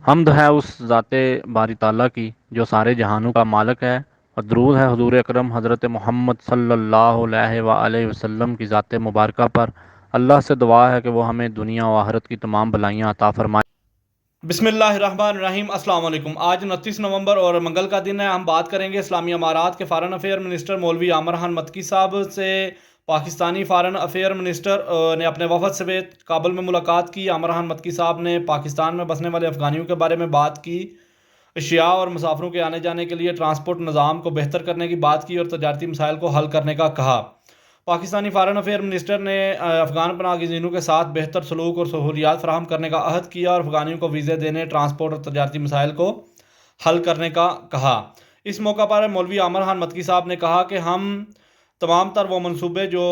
حمد ہے اس ذات باری تعالیٰ کی جو سارے جہانوں کا مالک ہے، اور درود ہے حضور اکرم حضرت محمد صلی اللہ علیہ وآلہ وسلم کی ذات مبارکہ پر۔ اللہ سے دعا ہے کہ وہ ہمیں دنیا و آخرت کی تمام بلائیاں عطا فرمائے۔ بسم اللہ الرحمن الرحیم۔ السلام علیکم۔ آج 29 نومبر اور منگل کا دن ہے۔ ہم بات کریں گے اسلامی امارات کے فارن افیئر منسٹر مولوی عامر خان متکی صاحب سے۔ پاکستانی فارن افیئر منسٹر نے اپنے وفد سمیت کابل میں ملاقات کی۔ عامر خان متکی صاحب نے پاکستان میں بسنے والے افغانیوں کے بارے میں بات کی، اشیاء اور مسافروں کے آنے جانے کے لیے ٹرانسپورٹ نظام کو بہتر کرنے کی بات کی اور تجارتی مسائل کو حل کرنے کا کہا۔ پاکستانی فارن افیئر منسٹر نے افغان پناہ گزینوں کے ساتھ بہتر سلوک اور سہولیات فراہم کرنے کا عہد کیا اور افغانیوں کو ویزے دینے، ٹرانسپورٹ اور تجارتی مسائل کو حل کرنے کا کہا۔ اس موقع پر مولوی عامر خان متکی صاحب نے کہا کہ ہم تمام تر وہ منصوبے جو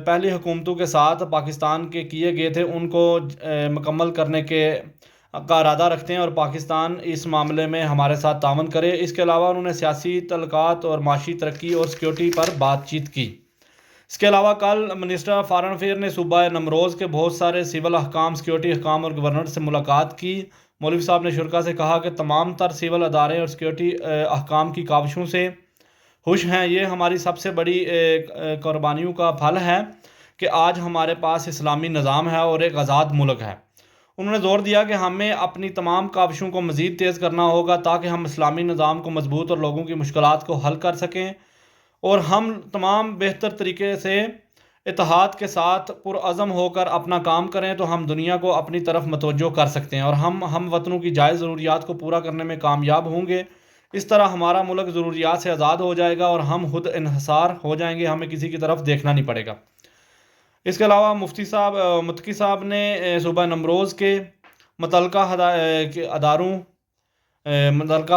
پہلی حکومتوں کے ساتھ پاکستان کے کیے گئے تھے ان کو مکمل کرنے کا ارادہ رکھتے ہیں اور پاکستان اس معاملے میں ہمارے ساتھ تعاون کرے۔ اس کے علاوہ انہوں نے سیاسی تعلقات اور معاشی ترقی اور سیکیورٹی پر بات چیت کی۔ اس کے علاوہ کل منسٹر فارن افیئر نے صوبہ نمروز کے بہت سارے سول احکام، سیکیورٹی احکام اور گورنر سے ملاقات کی۔ مولوی صاحب نے شرکاء سے کہا کہ تمام تر سول ادارے اور سیکیورٹی احکام کی کاوشوں سے خوش ہیں۔ یہ ہماری سب سے بڑی قربانیوں کا پھل ہے کہ آج ہمارے پاس اسلامی نظام ہے اور ایک آزاد ملک ہے۔ انہوں نے زور دیا کہ ہمیں اپنی تمام کاوشوں کو مزید تیز کرنا ہوگا تاکہ ہم اسلامی نظام کو مضبوط اور لوگوں کی مشکلات کو حل کر سکیں، اور ہم تمام بہتر طریقے سے اتحاد کے ساتھ پرعزم ہو کر اپنا کام کریں تو ہم دنیا کو اپنی طرف متوجہ کر سکتے ہیں اور ہم وطنوں کی جائز ضروریات کو پورا کرنے میں کامیاب ہوں گے۔ اس طرح ہمارا ملک ضروریات سے آزاد ہو جائے گا اور ہم خود انحصار ہو جائیں گے، ہمیں کسی کی طرف دیکھنا نہیں پڑے گا۔ اس کے علاوہ متکی صاحب نے صوبہ نمروز کے متعلقہ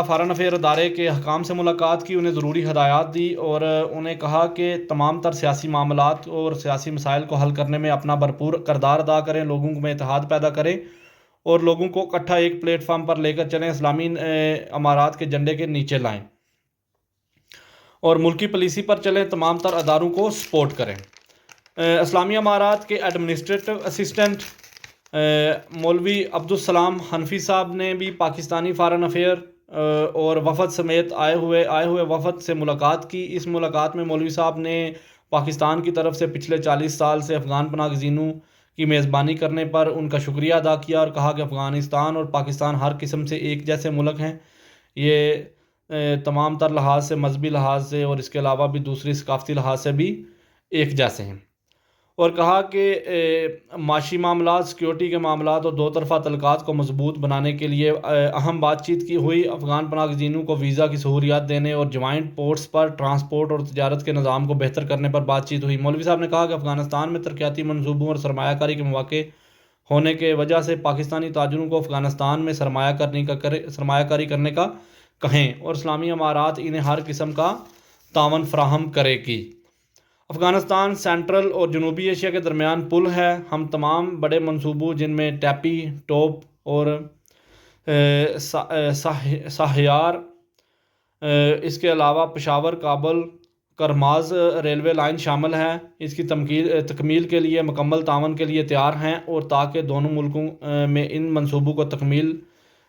فارن افیئر ادارے کے حکام سے ملاقات کی، انہیں ضروری ہدایات دی اور انہیں کہا کہ تمام تر سیاسی معاملات اور سیاسی مسائل کو حل کرنے میں اپنا بھرپور کردار ادا کریں، لوگوں میں اتحاد پیدا کریں اور لوگوں کو اکٹھا ایک پلیٹ فارم پر لے کر چلیں، اسلامی امارات کے جھنڈے کے نیچے لائیں اور ملکی پالیسی پر چلیں، تمام تر اداروں کو سپورٹ کریں۔ اسلامی امارات کے ایڈمنسٹریٹو اسسٹنٹ مولوی عبدالسلام حنفی صاحب نے بھی پاکستانی فارن افیئر اور وفد سمیت آئے ہوئے وفد سے ملاقات کی۔ اس ملاقات میں مولوی صاحب نے پاکستان کی طرف سے پچھلے 40 سال سے افغان پناہ گزینوں کی میزبانی کرنے پر ان کا شکریہ ادا کیا اور کہا کہ افغانستان اور پاکستان ہر قسم سے ایک جیسے ملک ہیں، یہ تمام تر لحاظ سے، مذہبی لحاظ سے اور اس کے علاوہ بھی دوسری ثقافتی لحاظ سے بھی ایک جیسے ہیں، اور کہا کہ معاشی معاملات، سیکیورٹی کے معاملات اور دو طرفہ تعلقات کو مضبوط بنانے کے لیے اہم بات چیت کی ہوئی۔ افغان پناہ گزینوں کو ویزا کی سہولیات دینے اور جوائنٹ پورٹس پر ٹرانسپورٹ اور تجارت کے نظام کو بہتر کرنے پر بات چیت ہوئی۔ مولوی صاحب نے کہا کہ افغانستان میں ترقیاتی منصوبوں اور سرمایہ کاری کے مواقع ہونے کے وجہ سے پاکستانی تاجروں کو افغانستان میں سرمایہ کاری کرنے کا کہیں اور اسلامی امارات انہیں ہر قسم کا تعاون فراہم کرے گی۔ افغانستان سینٹرل اور جنوبی ایشیا کے درمیان پل ہے۔ ہم تمام بڑے منصوبوں جن میں ٹیپی ٹوپ اور ساہیار، اس کے علاوہ پشاور کابل کرماز ریلوے لائن شامل ہے، اس کی تکمیل کے لیے مکمل تعاون کے لیے تیار ہیں اور تاکہ دونوں ملکوں میں ان منصوبوں کو تکمیل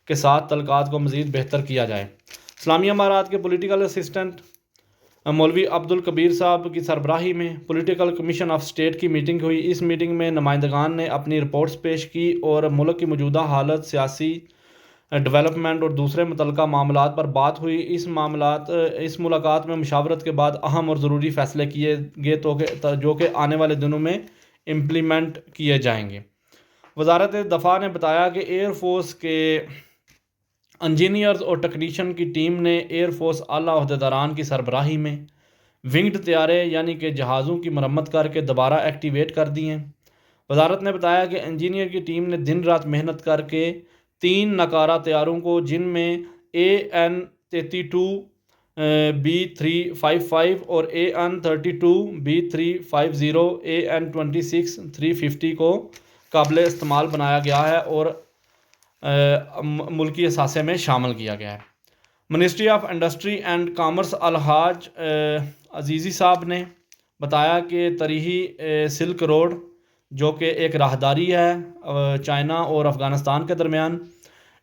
کے ساتھ تعلقات کو مزید بہتر کیا جائے۔ اسلامی امارات کے پولیٹیکل اسسٹنٹ مولوی عبد الکبیر صاحب کی سربراہی میں پولیٹیکل کمیشن آف اسٹیٹ کی میٹنگ ہوئی۔ اس میٹنگ میں نمائندگان نے اپنی رپورٹس پیش کی اور ملک کی موجودہ حالت، سیاسی ڈیولپمنٹ اور دوسرے متعلقہ معاملات پر بات ہوئی۔ اس ملاقات میں مشاورت کے بعد اہم اور ضروری فیصلے کیے گئے جو کہ آنے والے دنوں میں امپلیمنٹ کیے جائیں گے۔ وزارت دفاع نے بتایا کہ ایئر فورس کے انجینئرز اور ٹیکنیشین کی ٹیم نے ایئر فورس اعلیٰ عہدیداران کی سربراہی میں ونگڈ طیارے یعنی کہ جہازوں کی مرمت کر کے دوبارہ ایکٹیویٹ کر دی ہیں۔ وزارت نے بتایا کہ انجینئر کی ٹیم نے دن رات محنت کر کے 3 ناکارہ طیاروں کو، جن میں AN-32 B355 اور AN-32 B350 AN-26 350 کو قابل استعمال بنایا گیا ہے اور ملکی اثاثے میں شامل کیا گیا ہے۔ Ministry of industry and commerce الحاج عزیزی صاحب نے بتایا کہ تریہی سلک روڈ جو کہ ایک راہداری ہے چائنا اور افغانستان کے درمیان،